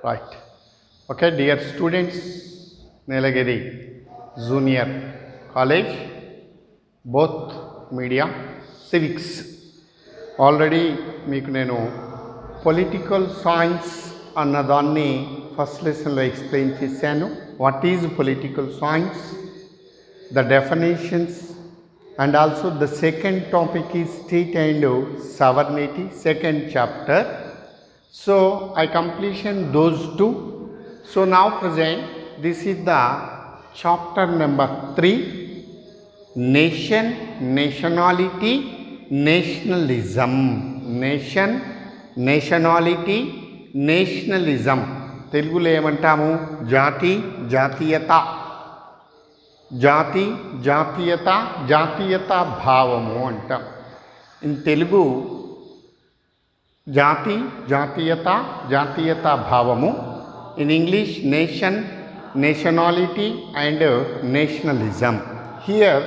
Right. Okay, dear students, Nilagiri Junior College, both media, civics. Already మీకు నేను political science అన్నదాన్ని first లెసన్లో explain చేశాను. What is political science, the definitions, and also the second topic is state and sovereignty, second chapter. So I completion those two. So now present this is the chapter number 3, nation, nationality, nationalism. Nation, nationality, nationalism. తెలుగులో ఏమంటాము? జాతి, జాతీయత, జాతి, జాతీయత, జాతీయత భావము అంటాం. In Telugu జాతి, జాతీయత, జాతీయత భావము. In English nation, nationality and nationalism. Here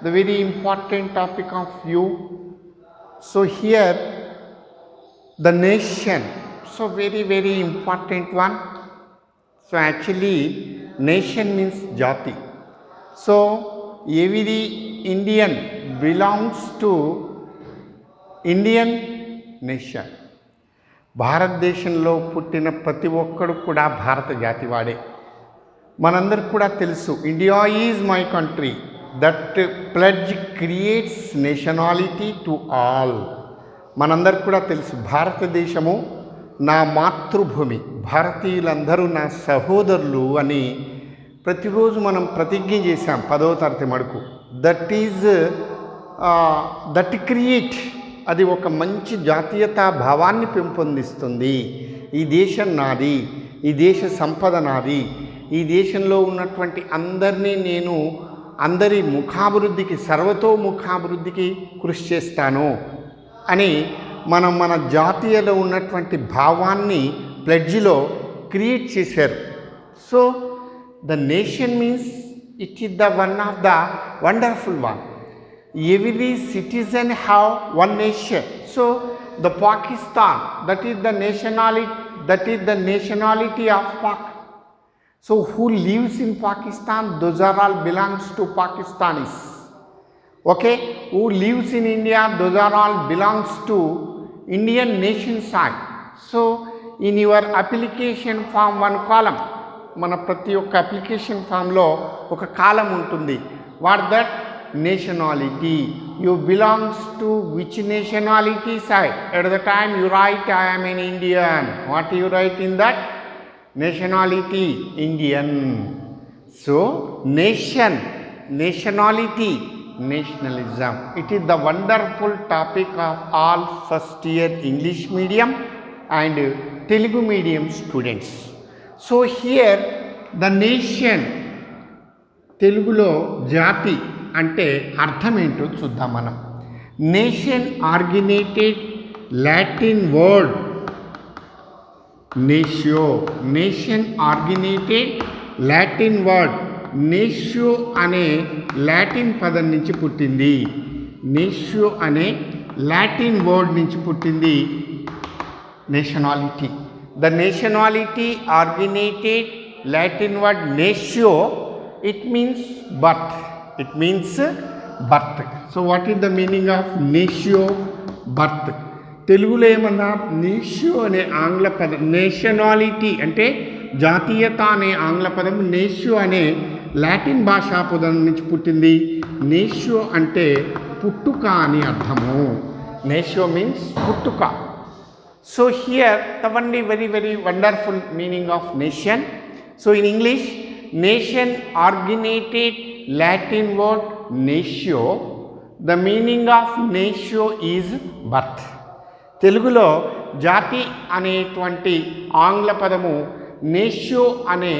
the very important topic of you. So here the nation, so very important one. So actually nation means jati. So every Indian belongs to Indian nation. భారతదేశంలో పుట్టిన ప్రతి ఒక్కడు కూడా భారత జాతివాడే. మనందరికి కూడా తెలుసు, India is my country, that pledge creates nationality to all. మనందరికి కూడా తెలుసు, భారతదేశము నా మాతృభూమి, భారతీయులందరూ నా సహోదరులు అని ప్రతిరోజు మనం ప్రతిజ్ఞ చేశాం 10వ తరగతి మడుకు. దట్ క్రియేట్, అది ఒక మంచి జాతీయతా భావాన్ని పెంపొందిస్తుంది. ఈ దేశం నాది, ఈ దేశ సంపద నాది, ఈ దేశంలో ఉన్నటువంటి అందరినీ నేను అందరి ముఖాభివృద్ధికి, సర్వతోముఖాభివృద్ధికి కృషి చేస్తాను అని మనం మన జాతీయలో ఉన్నటువంటి భావాన్ని ప్లెడ్జ్లో క్రియేట్ చేశారు. So the nation means it is the one of the wonderful one. Every citizen have one nation. So the Pakistan, that is the nationality of Pak. So who lives in Pakistan, those are all belongs to Pakistanis. Okay, who lives in India, those are all belongs to Indian nation side. So in your application form one column, మన ప్రతి ఒక్క application ఫామ్లో ఒక కాలం ఉంటుంది. What that nationality, you belongs to which nationality side. At the time you write I am an Indian, what you write in that? Nationality, Indian. So nation, nationality, nationalism, it is the wonderful topic of all first year English medium and Telugu medium students. So here the nation, తెలుగులో జాతి అంటే అర్థం ఏంటో చూద్దాం మనం. Nation originated Latin word natio. Nation originated Latin word natio అనే Latin పదం నుంచి పుట్టింది. నేషియో అనే లాటిన్ వర్డ్ నుంచి పుట్టింది nationality. The nationality originated Latin word natio, it means birth. It means birth. So what is the meaning of natio, birth? తెలుగులో ఏమన్నా, నేషియో అనే ఆంగ్ల పదం, నేషనాలిటీ అంటే జాతీయత అనే ఆంగ్ల పదం నేషియో అనే లాటిన్ భాషా పదం నుంచి పుట్టింది. నేషియో అంటే పుట్టుక అని అర్థము. నేషియో మీన్స్ పుట్టుక. So here the only very wonderful meaning of nation. So in English, nation originated Latin word natio. The meaning of natio is birth. తెలుగులో జాతి అనేటువంటి ఆంగ్ల పదము నేషియో అనే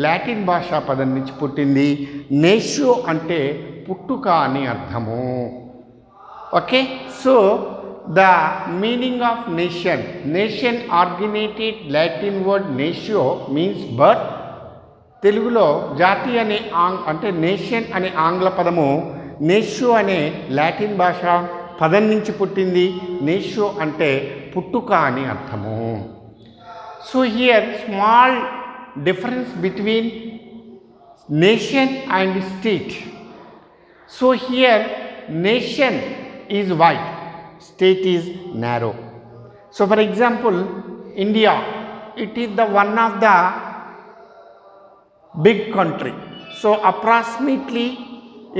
లాటిన్ భాషా పదం నుంచి పుట్టింది. నేషియో అంటే పుట్టుక అని అర్థము. Okay, so the meaning of nation, nation originated Latin word natio means birth. తెలుగులో జాతి అనే అంటే నేషన్ అనే ఆంగ్ల పదము నేషియో అనే లాటిన్ భాష పదం నుంచి పుట్టింది. నేషియో అంటే పుట్టుక అని అర్థము. So here small difference between nation and state. So here nation is wide, state is narrow. So for example, India, it is the one of the big country. So approximately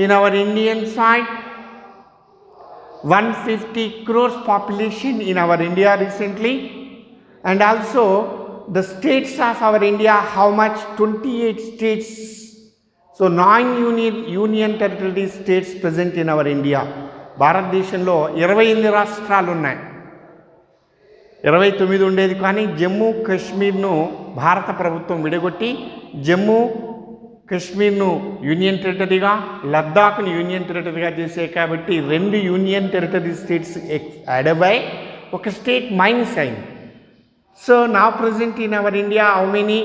in our Indian side 150 crores population in our India recently, and also the states of our India, how much? 28 states. So 9 union territory states present in our India. భారతదేశంలో 28 రాష్ట్రాలు ఉన్నాయి. 29 ఉండేది, కానీ జమ్మూ కాశ్మీర్ను భారత ప్రభుత్వం విడగొట్టి Jammu కాశ్మీర్ను union టెరిటరీగా, లద్దాఖ్ను union టెరిటరీగా చేసే కాబట్టి 2 యూనియన్ టెరిటరీ స్టేట్స్ యాడ్ అయ్యాయి, ఒక స్టేట్ మైనస్ అయింది. సో నా present in our India how many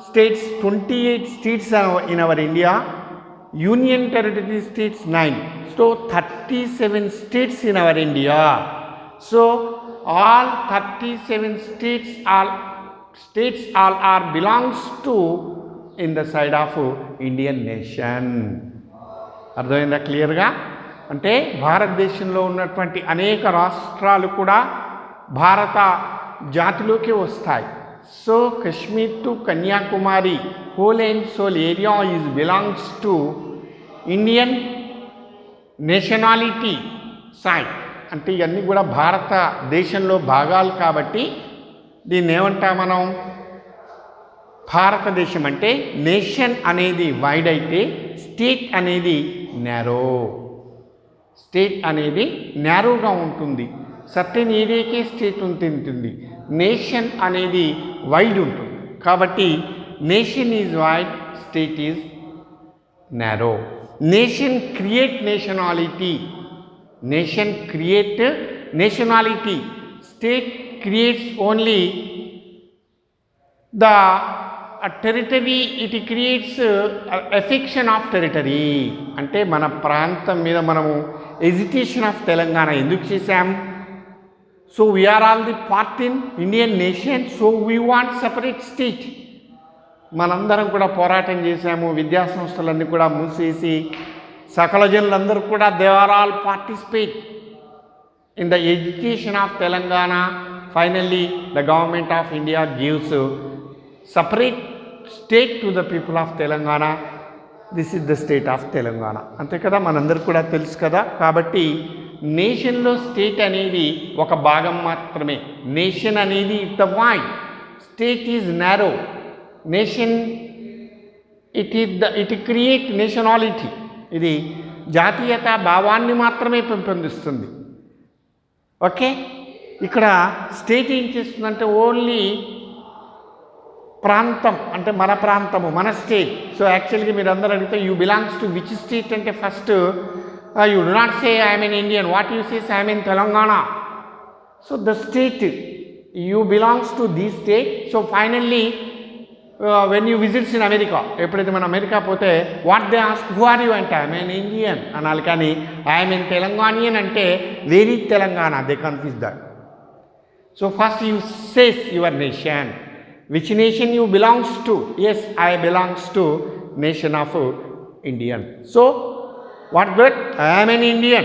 states? 28 states in our India, union territory states 9, so 37 states in our India. So all 37 states all are belongs to in the side of Indian nation. అర్థమైందా క్లియర్గా? అంటే భారతదేశంలో ఉన్నటువంటి అనేక రాష్ట్రాలు కూడా భారత జాతిలోకి వస్తాయి. So Kashmir to Kanyakumari, whole and sole area is belongs to Indian nationality side. అంటే ఇవన్నీ కూడా భారతదేశంలో భాగాలు కాబట్టి దీన్ని ఏమంటాం మనం? భారతదేశం అంటే నేషన్ అనేది వైడ్ అయితే స్టేట్ అనేది నేరో. స్టేట్ అనేది నేరోగా ఉంటుంది, సర్టెన్ ఏరియాకే స్టేట్ ఉంటుంది. నేషన్ అనేది వైడ్ ఉంటుంది కాబట్టి nation is wide, state is narrow. Nation create nationality, nation create nationality, state creates only the territory, it creates affection of territory. అంటే మన ప్రాంతం మీద మనము ఎజిటేషన్ ఆఫ్ తెలంగాణ ఎందుకు చేశాం? So we are all the part in Indian nation, so we want separate state. మనందరం కూడా పోరాటం చేశాము, విద్యా సంస్థలన్నీ కూడా మూసేసి సకల జనులందరూ కూడా they are all participate in the education of Telangana. Finally the government of India gives separate state to the people of Telangana. This is the state of Telangana. అంతే కదా, మనందరికి కూడా తెలుసు కదా. కాబట్టి నేషన్లో స్టేట్ అనేది ఒక భాగం మాత్రమే. నేషన్ అనేది the wide, state is narrow. Nation it create nationality, ఇది జాతీయత భావాన్ని మాత్రమే పెంపొందిస్తుంది. ఓకే, ఇక్కడ స్టేట్ ఏం చేస్తుందంటే ఓన్లీ ప్రాంతం, అంటే మన ప్రాంతము, మన స్టేట్. సో యాక్చువల్గా మీరు అందరూ అడిగితే you belongs to which state అంటే first you do not say I am an Indian. What you say is I am in Telangana. So the state, you belongs to this state. So finally when you visit in America, ఎప్పుడైతే మన America పోతే what they ask, who are you అంటే I am an Indian అనాలి, కానీ I am in Telanganian అంటే very Telangana, they confuse that. So first you says your nation, which nation you belongs to? Yes, I belongs to nation of Indian. So what good? I am an Indian.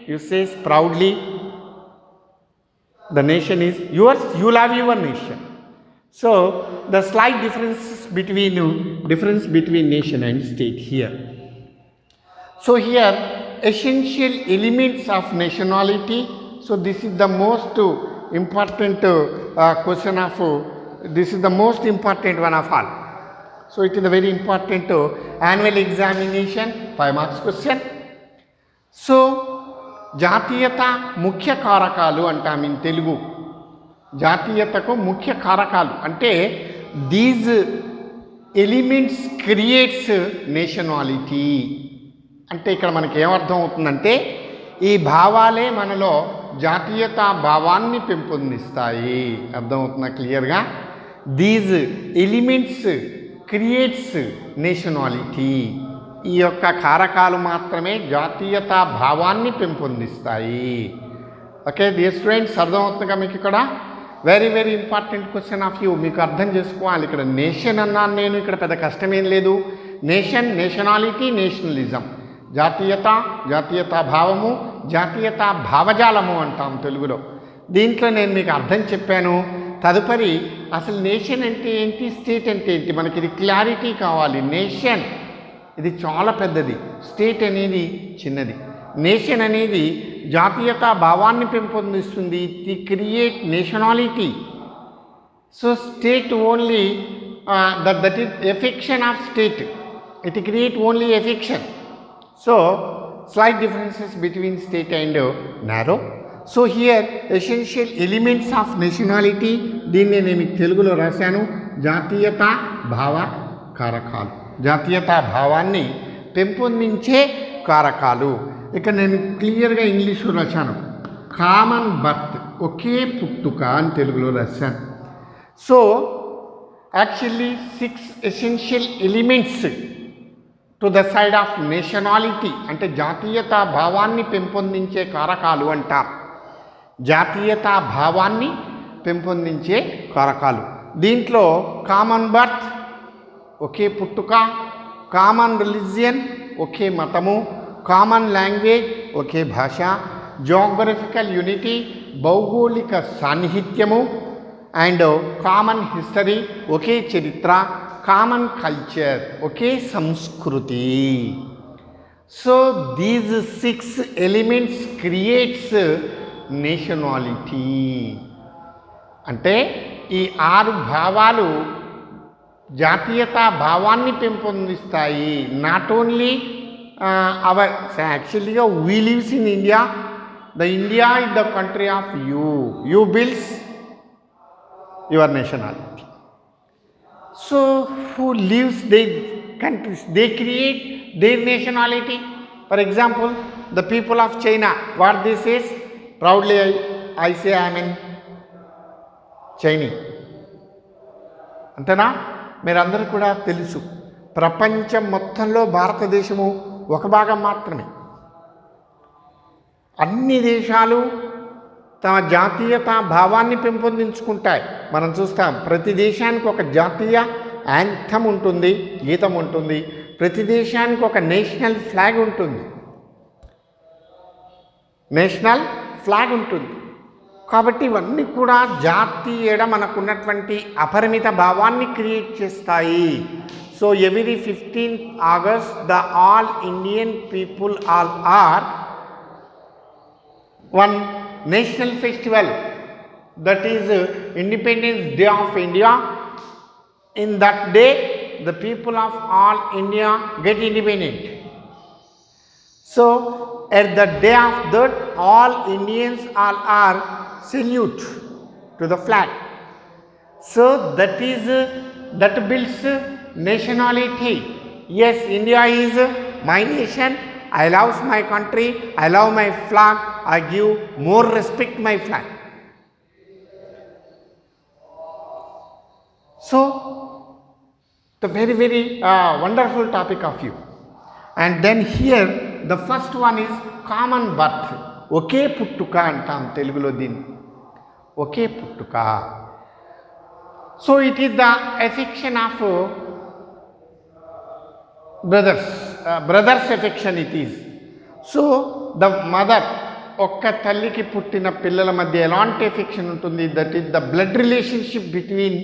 You say proudly. The nation is yours. You love your nation. So the slight difference between nation and state here. So here essential elements of nationality. So this is the most important question of. This is the most important one of all. So it is a very important annual examination 5 marks question. So జాతీయత ముఖ్య కారకాలు అంటాం in Telugu. జాతీయతకు ముఖ్య కారకాలు అంటే these elements creates nationality. అంటే ఇక్కడ మనకి ఏమర్థం అవుతుందంటే ఈ భావాలే మనలో జాతీయత భావాన్ని పెంపొందిస్తాయి. అర్థమవుతుందా క్లియర్గా? These elements creates nationality. ఈ యొక్క కారకాలు మాత్రమే జాతీయతా భావాన్ని పెంపొందిస్తాయి. ఓకే డియర్ స్టూడెంట్స్, అర్థమవుతుందిగా మీకు ఇక్కడ? Very very important question of you. మీకు అర్థం చేసుకోవాలి. ఇక్కడ నేషన్ అన్నాను నేను, ఇక్కడ పెద్ద కష్టమేం లేదు. నేషన్, నేషనాలిటీ, నేషనలిజం, జాతీయత, జాతీయతా భావము, జాతీయతా భావజాలము అంటాం తెలుగులో. దీంట్లో నేను మీకు అర్థం చెప్పాను. తదుపరి అసలు నేషన్ అంటే ఏంటి, స్టేట్ అంటే ఏంటి, మనకి ఇది క్లారిటీ కావాలి. నేషన్ ఇది చాలా పెద్దది, స్టేట్ అనేది చిన్నది. నేషన్ అనేది జాతీయతా భావాన్ని పెంపొందిస్తుంది. ఇది create nationality. So state only that is affection of state. It create only affection. So slight differences between state and narrow. So here essential elements of nationality, దీన్ని నేను మీకు తెలుగులో రాశాను. జాతీయతా భావ కారకాలు, జాతీయతా భావాన్ని పెంపొందించే కారకాలు. ఇక్కడ నేను క్లియర్గా ఇంగ్లీష్లో రాశాను. కామన్ బర్త్, ఒకే పుట్టుక అని తెలుగులో రాశాను. So actually 6 essential elements to the side of nationality, అంటే జాతీయతా భావాన్ని పెంపొందించే కారకాలు అంటారు. జాతీయతా భావాన్ని పెంపొందించే కారకాలు. దీంట్లో కామన్ బర్త్, ఒకే పుట్టుక, కామన్ రిలీజియన్, ఒకే మతము, కామన్ లాంగ్వేజ్, ఒకే భాష, జోగ్రఫికల్ యూనిటీ, భౌగోళిక సాన్నిహిత్యము, అండ్ కామన్ హిస్టరీ, ఒకే చరిత్ర, కామన్ కల్చర్, ఒకే సంస్కృతి. So these 6 elements creates nationality. అంటే ఈ 6 భావాలు జాతీయతా భావాన్ని పెంపొందిస్తాయి. నాట్ ఓన్లీ అవర్ యాక్చువల్లీగా we lives in India. The India is the country of you builds your nationality. So who lives their countries, they create their nationality. For example, the people of China, what this is, proudly I say I am in Chinese. అంతేనా? మీరందరూ కూడా తెలుసు, ప్రపంచం మొత్తంలో భారతదేశము ఒక భాగం మాత్రమే. అన్ని దేశాలు తమ జాతీయతా భావాన్ని పెంపొందించుకుంటాయి. మనం చూస్తాం, ప్రతి దేశానికి ఒక జాతీయ యాంథమ్ ఉంటుంది, గీతం ఉంటుంది. ప్రతి దేశానికి ఒక నేషనల్ ఫ్లాగ్ ఉంటుంది, నేషనల్ ఫ్లాగ్ ఉంటుంది. కాబట్టి ఇవన్నీ కూడా జాతీయత మనకున్నటువంటి అపరిమిత భావాన్ని క్రియేట్ చేస్తాయి. So every 15th August the all Indian people all are one national festival, that is Independence Day of India. In that day the people of all India get independent. So at the day of that, all Indians all are salute to the flag. So that builds nationality. Yes, India is my nation. I love my country, I love my flag, I give more respect my flag. So the very very wonderful topic of you. And then here the first one is common birth. ఒకే పుట్టుక అంటాం తెలుగులో దీన్ని, ఒకే పుట్టుక. So it is the affection of brothers affection it is. So the mother, ఒక్క తల్లికి పుట్టిన పిల్లల మధ్య ఎలాంటి ఎఫెక్షన్ ఉంటుంది, that is the blood relationship between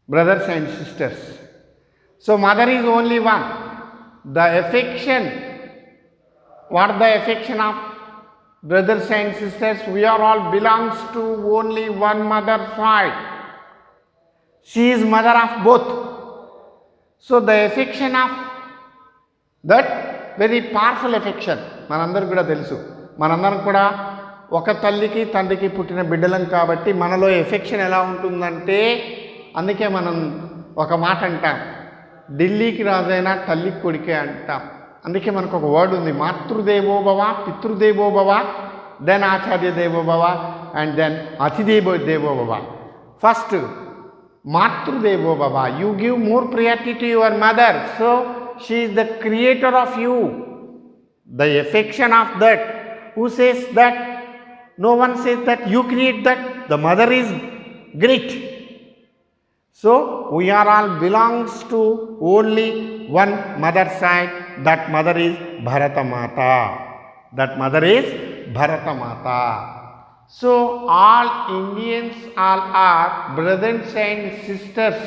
brothers and sisters. So mother is only one. The affection, what the affection of brothers and sisters, we are all belongs to only one mother side. She is mother of both. So the affection of that very powerful affection, మనందరికి కూడా తెలుసు. మనందరం కూడా ఒక తల్లికి తండ్రికి పుట్టిన బిడ్డలం కాబట్టి మనలో ఎఫెక్షన్ ఎలా ఉంటుందంటే, అందుకే మనం ఒక మాట అంటాం, ఢిల్లీకి రాజైనా తల్లికి కొడుకే అంటాం. అందుకే మనకు ఒక వర్డ్ ఉంది, మాతృదేవో భవ, పితృదేవో భవ, దెన్ ఆచార్య దేవో భవ, అండ్ దెన్ అతిదేవో దేవో భవ. ఫస్ట్ మాతృదేవో భవ, you give more priority to your mother. So she is the creator of you. The affection of that, who says that? No one says that, you create that. the mother is great. So we are all belongs to only one mother side. That mother is Bharata Mata. That mother is Bharata Mata. So all Indians all are brothers and sisters.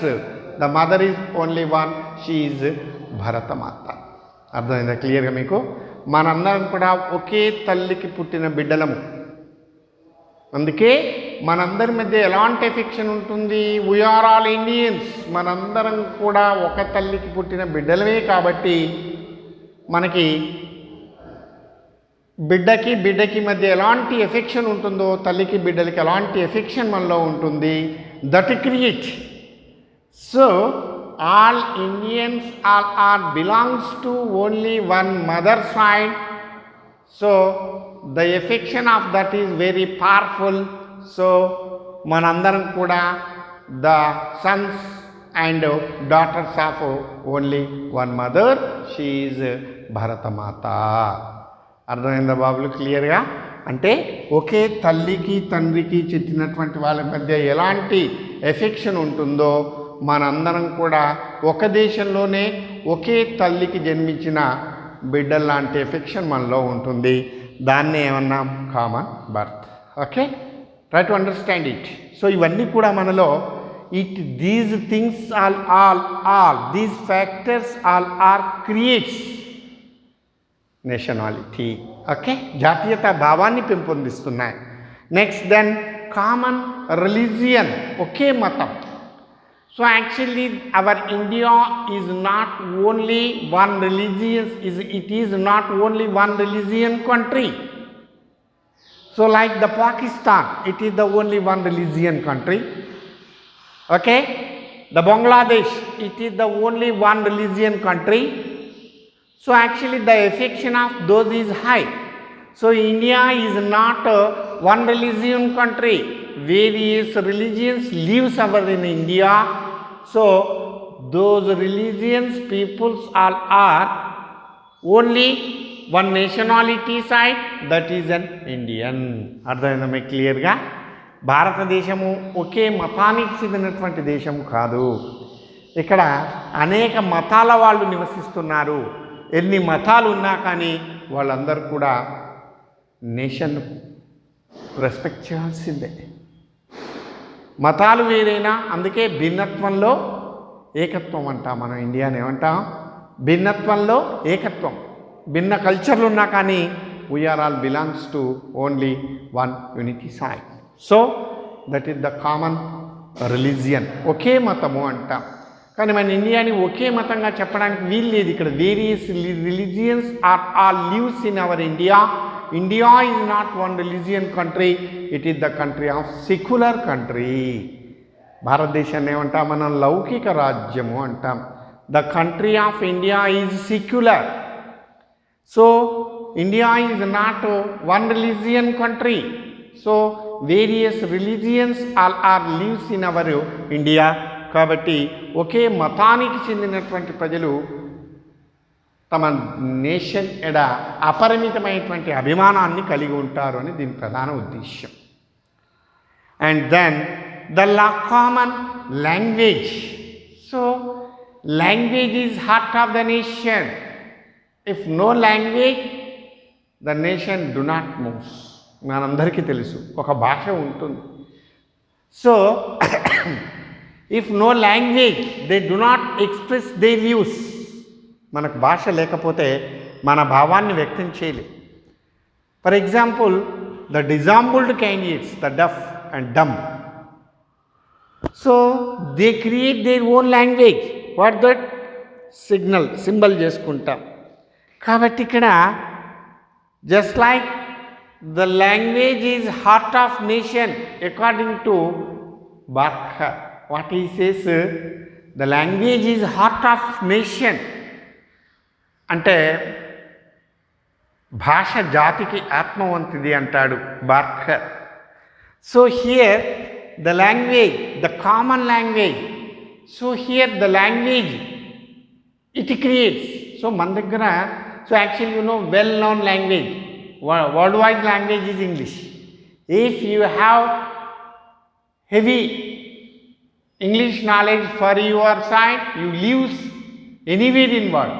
The mother is only one. She is Bharata Mata. అర్థమైందా క్లియర్గా మీకు? మనందరం కూడా ఒకే తల్లికి పుట్టిన బిడ్డలము. అందుకే మనందరి మధ్య ఎలాంటి ఎఫెక్షన్ ఉంటుంది? We are all Indians. మనందరం కూడా ఒక తల్లికి పుట్టిన బిడ్డలమే కాబట్టి మనకి బిడ్డకి మధ్య ఎలాంటి ఎఫెక్షన్ ఉంటుందో తల్లికి బిడ్డలకి ఎలాంటి ఎఫెక్షన్ మనలో ఉంటుంది. That create. So all Indians all are belongs to only one mother side. So the affection of that is very powerful. So manandaram kuda the sons and daughters of only one mother. She is Bharata Mata. అర్థమైందా బాబులు క్లియర్గా? అంటే ఒకే తల్లికి తండ్రికి చెట్టినటువంటి వాళ్ళ మధ్య ఎలాంటి affection ఉంటుందో మనందరం కూడా ఒక దేశంలోనే ఒకే తల్లికి జన్మించిన బిడ్డల లాంటి ఎఫెక్షన్ మనలో ఉంటుంది. దాన్నే ఏమన్నాం? Common birth. Okay, try to understand it. So ఇవన్నీ కూడా మనలో these things all these factors are creates nationality. Okay, జాతీయత భావాన్ని పెంపొందిస్తున్నాయి. నెక్స్ట్ దెన్ కామన్ రిలీజియన్, ఒకే మతం. So actually our India is not only one religious, it is not only one religion country. So like the Pakistan, it is the only one religion country. Okay, the Bangladesh, it is the only one religion country. So actually the affection of those is high. So India is not one religion country. Various religions lives over in India. So those religions peoples all are only one nationality side, that is an Indian. అర్థమైందా మీకు క్లియర్గా? భారతదేశము ఒకే మతానికి చెందినటువంటి దేశం కాదు. ఇక్కడ అనేక మతాల వాళ్ళు నివసిస్తున్నారు. ఎన్ని మతాలు ఉన్నా కానీ వాళ్ళందరూ కూడా నేషన్ రెస్పెక్ట్ చేయాల్సిందే. మతాలు వేరైనా, అందుకే భిన్నత్వంలో ఏకత్వం అంటాం. మనం ఇండియాని ఏమంటాం? భిన్నత్వంలో ఏకత్వం. భిన్న కల్చర్లు ఉన్నా కానీ we are all belongs to only one unity side. So that is the common religion. ఒకే మతము అంటాం. కానీ మన ఇండియాని ఒకే మతంగా చెప్పడానికి వీలు లేదు. ఇక్కడ various religions are lives in our India. India is not one religion country, it is the country of secular country. భారతదేశాన్ని ఏమంటాం మనం? లౌకిక రాజ్యము అంటాం. The country of India is secular. So India is not one religion country. So various religions are lives in our India. కాబట్టి ఒకే మతానికి చెందినటువంటి ప్రజలు తమ నేషన్ ఎడ అపరిమితమైనటువంటి అభిమానాన్ని కలిగి ఉంటారు అని దీని ప్రధాన ఉద్దేశ్యం. And then the common language. So language is heart of the nation. If no language the nation do not moves. మనందరికీ తెలుసు ఒక భాష ఉంటుంది. So if no language they do not express their views. మనకు భాష లేకపోతే మన భావాన్ని వ్యక్తం చేయలేం. For example the disabled candidates, the deaf and dumb. So they create their own language. What that? Symbol చేసుకుంటాం. కాబట్టి ఇక్కడ just like the language is heart of nation according to Barker. What he says? The language is heart of nation. అంటే భాష జాతికి ఆత్మవంతిది అంటాడు Barker. So here the language, the common language. So here the language it creates. So మన దగ్గర so actually well known language, world wide language is English. If you have heavy English knowledge for your side, you live anywhere in world.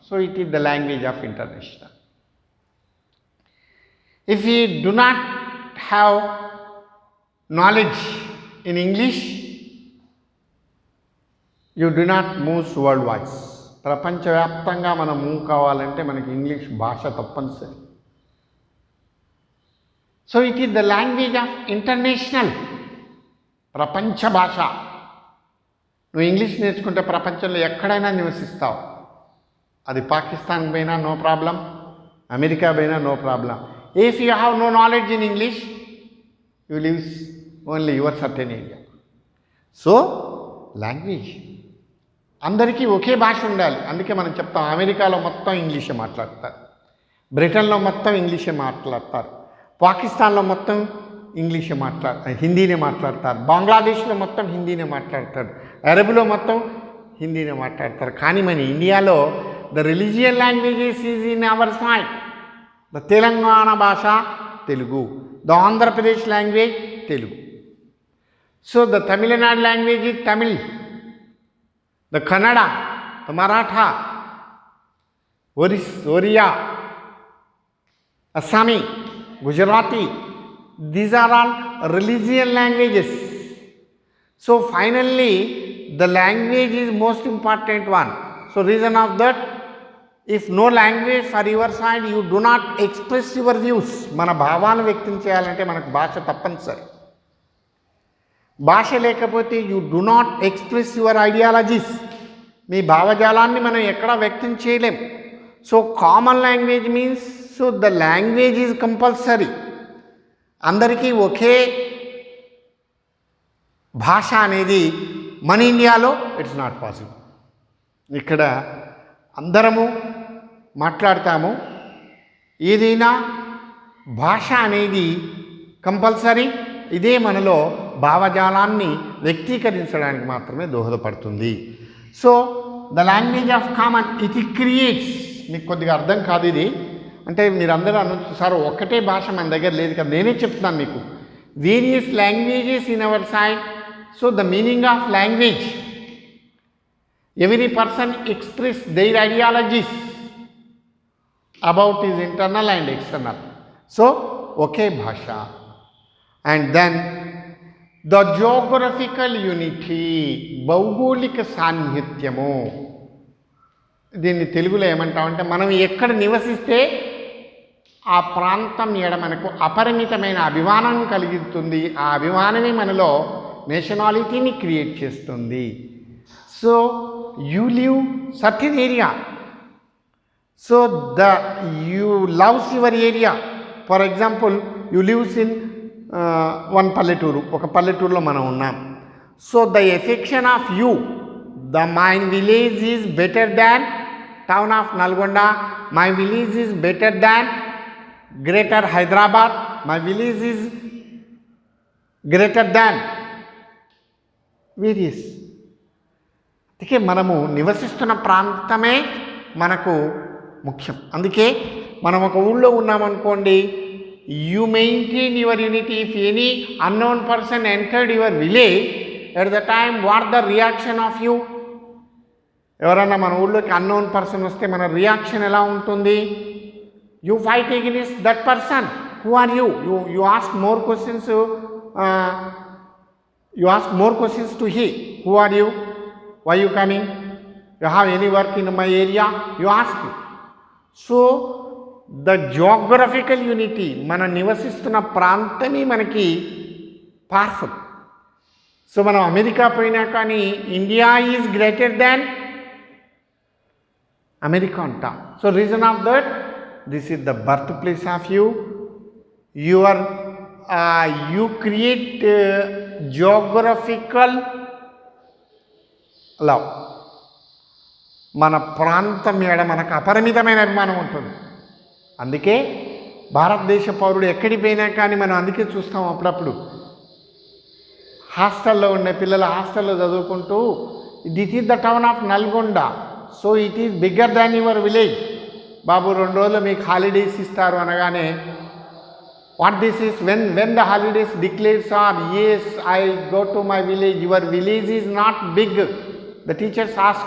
So it is the language of international. If you do not have knowledge in English, you do not move worldwide. ప్రపంచవ్యాప్తంగా మనం move కావాలంటే మనకి English భాష తప్పనిసరి. So it is the language of international, ప్రపంచ భాష. నువ్వు English నేర్చుకుంటే ప్రపంచంలో ఎక్కడైనా నివసిస్తావు. అది పాకిస్తాన్ పోయినా నో ప్రాబ్లం, అమెరికా పోయినా no problem. If you have no knowledge in English, you lives only your certain area. So language అందరికీ ఒకే భాష ఉండాలి. అందుకే మనం చెప్తాం అమెరికాలో మొత్తం ఇంగ్లీషే మాట్లాడతారు, బ్రిటన్లో మొత్తం ఇంగ్లీషే మాట్లాడతారు, పాకిస్తాన్లో మొత్తం ఇంగ్లీషే హిందీనే మాట్లాడతారు, బంగ్లాదేశ్లో మొత్తం హిందీనే మాట్లాడతారు, అరబులో మొత్తం హిందీనే మాట్లాడతారు. కానీ మన ఇండియాలో the religion languages is in our side. The Telangana భాష Telugu, the Andhra Pradesh language Telugu. So the Tamil Nadu language is Tamil, the Kannada, the Maratha, Oriya, Assami, Gujarati, these are all religious languages. So finally the language is most important one. So reason of that, if no language for your side, you do not express your views. మన భావాలను వ్యక్తం చేయాలంటే మనకు భాష తప్పనిసరి. భాష లేకపోతే you do not express your ideologies. మీ భావజాలాన్ని మనం ఎక్కడా వ్యక్తం చేయలేం. So common language means, so the language is compulsory. అందరికీ ఒకే భాష అనేది మన ఇండియాలో ఇట్స్ నాట్ పాసిబుల్. ఇక్కడ అందరము మాట్లాడతాము, ఏదైనా భాష అనేది కంపల్సరీ. ఇదే మనలో భావజాలాన్ని వ్యక్తీకరించడానికి మాత్రమే దోహదపడుతుంది. So the language of common, it creates. మీకు కొద్దిగా అర్థం కాదు ఇది, అంటే మీరు అందరూ అనొచ్చు సార్ ఒక్కటే భాష మన దగ్గర లేదు కదా. నేనే చెప్తున్నాను మీకు, various languages in our side. So the meaning of language, every person express their ideologies about his internal and external. So ఒకే భాష. And then the geographical unity, భౌగోళిక సాన్నిహిత్యము. దీన్ని తెలుగులో ఏమంటామంటే, మనం ఎక్కడ నివసిస్తే ఆ ప్రాంతం ఎడ మనకు అపరిమితమైన అభిమానం కలుగుతుంది. ఆ అభిమానమే మనలో నేషనాలిటీని క్రియేట్ చేస్తుంది. So you live certain area, so you loves your area. For example, you lives in one palleturu, oka palleturu lo manam unnam. So the affection of you, my village is better than town of Nalgonda, my village is better than greater Hyderabad, my village is greater than various. అందుకే మనము నివసిస్తున్న ప్రాంతమే మనకు ముఖ్యం. అందుకే మనం ఒక ఊళ్ళో ఉన్నామనుకోండి, you maintain your unity. If any unknown person entered your village, at the time what the reaction of you? ఎవరన్నా మన ఊళ్ళోకి అన్నోన్ పర్సన్ వస్తే మన రియాక్షన్ ఎలా ఉంటుంది? You fight against that person. Who are you? You ask more questions. You ask more questions to he. Who are you? Why you coming? You have any work in my area? You ask. So the geographical unity, మన నివసిస్తున్న ప్రాంతమే మనకి powerful. So మనం America పోయినా కానీ India is greater than America అంటాం. So reason of that, this is the birth place of you. You create geographical love. మన ప్రాంతం మీద మనకు అపరిమితమైన అభిమానం ఉంటుంది. అందుకే భారతదేశ పౌరుడు ఎక్కడికి పోయినా కానీ మనం అందుకే చూస్తాం అప్పుడప్పుడు హాస్టల్లో ఉండే పిల్లలు హాస్టల్లో చదువుకుంటూ, this is the town of Nalgonda, so it is bigger than your village. బాబు 2 రోజులు మీకు హాలిడేస్ ఇస్తారు అనగానే What this is, when the holidays declares are, yes, I go to my village, your village is not big, the teachers ask.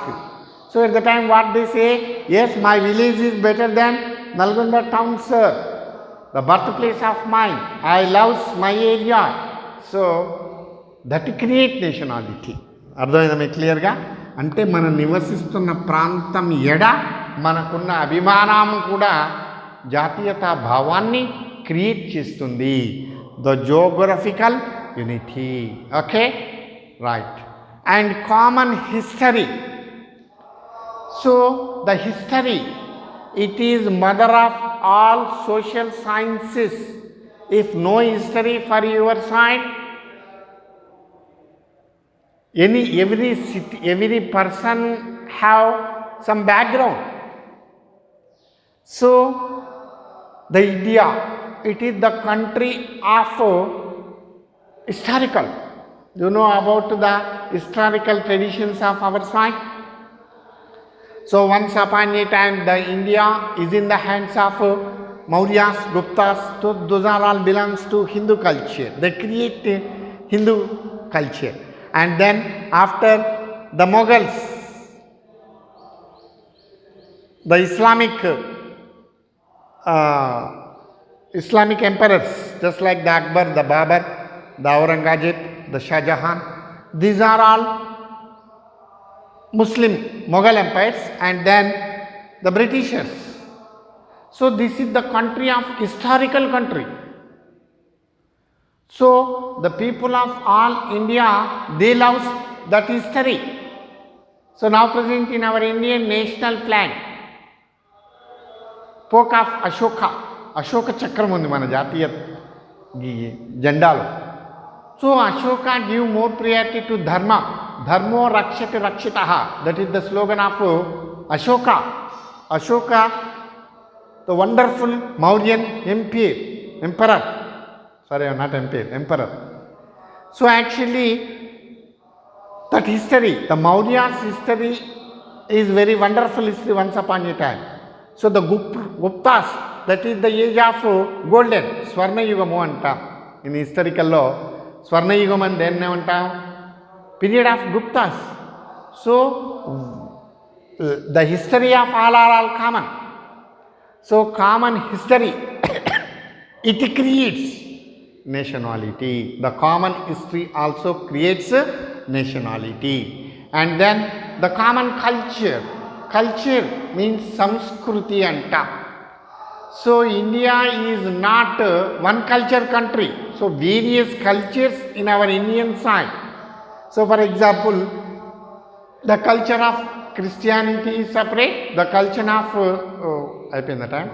So at the time what they say, yes, my village is better than Nalgonda town, sir, the birthplace of mine, I love my area. So that create nationality. అర్థమైందా మీకు క్లియర్గా? అంటే మనం నివసిస్తున్న ప్రాంతం ఎడ మనకున్న అభిమానం కూడా జాతీయతా భావాన్ని క్రియేట్ చేస్తుంది. The geographical unity. Okay, right. And common history. So the history, it is mother of all social sciences. If no history for your side, every person have some background. So the India, it is the country of historical. You know about the historical traditions of our side. So once upon a time, the India is in the hands of Mauryas, Guptas. So those are all belongs to Hindu culture. They create Hindu culture. And then after the Mughals, the Islamic emperors, just like the Akbar, the Babur, the Aurangzeb, the Shah Jahan, these are all Muslim Mughal empires, and then the Britishers. So this is the country of historical country. So the people of all India, they love that history. So now present in our Indian national flag, poke of Ashoka, Ashoka Chakram undi mana jatiya jendalo. So Ashoka give more priority to dharma. Dharmo rakshati rakshitaha. That is the slogan of Ashoka. Ashoka, the wonderful Mauryan emperor. Sorry, not emperor. So actually, that history, the Maurya's history is very wonderful history once upon a time. So the Guptas, that is the age of golden, Swarna Yugamu anta. In historical law, Swarna Yugam and then anta, period of Guptas. So the history of all are all common. So common history, it creates nationality. The common history also creates nationality. And then the common culture. Culture means samskruti anta. So India is not one culture country. So various cultures in our Indian side. So for example, the culture of Christianity is separate. The culture of అయిపోయింది time.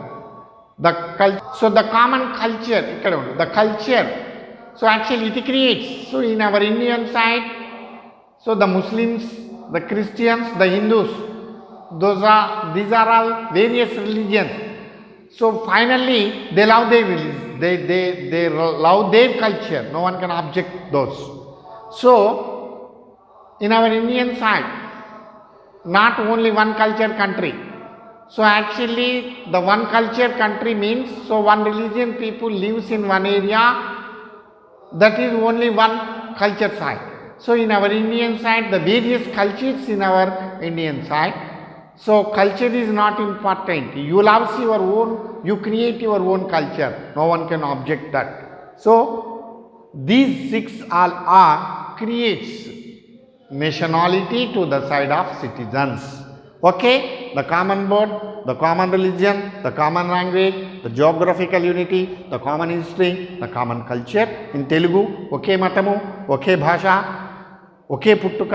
So the common culture, the culture, so actually it creates. So in our Indian side, so the Muslims, the Christians, the Hindus, these are all various religions. So finally they love their religion, they love their culture. No one can object those. So in our Indian side, not only one culture country. So actually the one culture country means, so one religion people lives in one area, that is only one culture side. So in our Indian side, the various cultures in our Indian side. So culture is not important. You love your own, you create your own culture. No one can object that. So these six all are creates nationality to the side of citizens. Okay, the common word, the common religion, the common language, the geographical unity, the common history, the common culture. In Telugu, ఒకే మతము, ఒకే భాష, ఒకే పుట్టుక,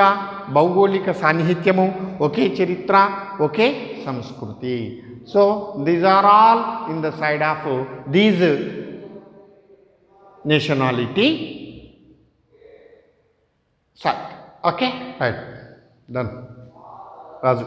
భౌగోళిక సాన్నిహిత్యము, ఒకే చరిత్ర, ఒకే సంస్కృతి. So these are all in the side of these nationality side. Okay, right, done. Raju.